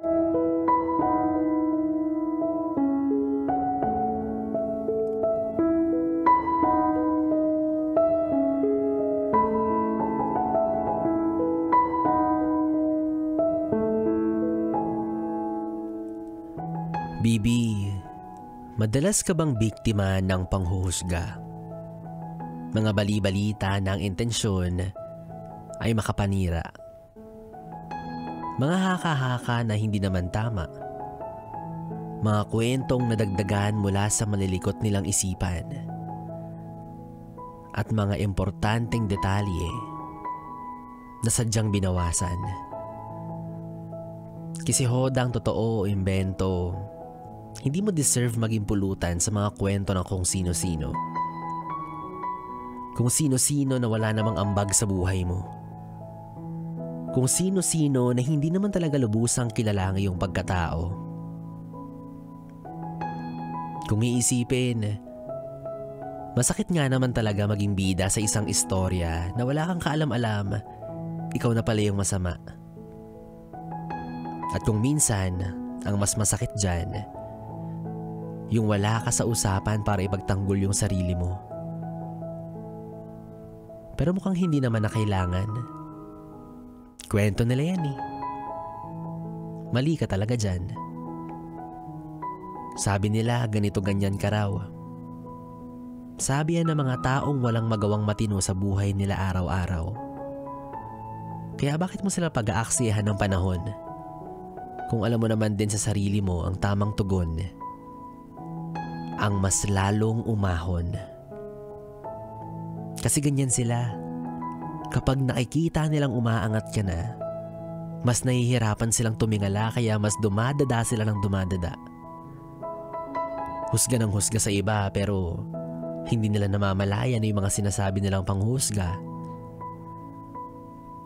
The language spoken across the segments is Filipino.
Bibi, madalas ka bang biktima ng panghuhusga? Mga bali-balita na ang intensyon ay makapanira. Mga haka-haka na hindi naman tama. Mga kwentong nadagdagan mula sa malilikot nilang isipan. At mga importanteng detalye na sadyang binawasan. Kisihodang totoo o imbento, hindi mo deserve maging pulutan sa mga kwento ng kung sino-sino. Kung sino-sino na wala namang ambag sa buhay mo. Kung sino-sino na hindi naman talaga lubusang kilala ang iyong pagkatao. Kung iisipin, masakit nga naman talaga maging bida sa isang istorya na wala kang kaalam-alam, ikaw na pala yung masama. At kung minsan, ang mas masakit dyan, yung wala ka sa usapan para ipagtanggol yung sarili mo. Pero mukhang hindi naman na kailangan. Kwento nila yan eh. Mali ka talaga dyan. Sabi nila ganito ganyan ka raw. Sabi yan ng mga taong walang magawang matino sa buhay nila araw-araw. Kaya bakit mo sila pag-aaksiyahan ng panahon? Kung alam mo naman din sa sarili mo ang tamang tugon, ang mas lalong umahon. Kasi ganyan sila. Kapag nakikita nilang umaangat ka na, mas nahihirapan silang tumingala kaya mas dumadada sila ng dumadada. Husga ng husga sa iba pero hindi nila namamalayan yung mga sinasabi nilang panghusga.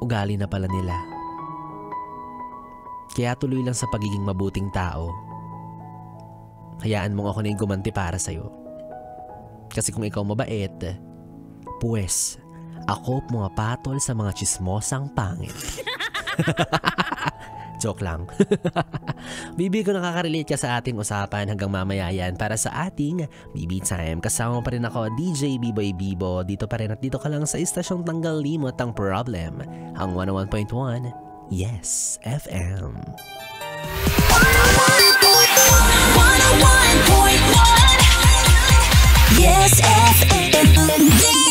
Ugali na pala nila. Kaya tuloy lang sa pagiging mabuting tao. Hayaan mong ako na yung gumanti para sa'yo. Kasi kung ikaw mabait, pues, ako pumapatol sa mga tsismosang pangit. Joke lang. Bibi, ko nakaka-relate ka sa ating usapan hanggang mamaya yan para sa ating BB Time. Kasama pa rin ako, DJ B-Boy Bibo. Dito pa rin at dito ka lang sa istasyong tanggal limot ang problem. Ang 101.1, Yes FM. 101.1 Yes FM.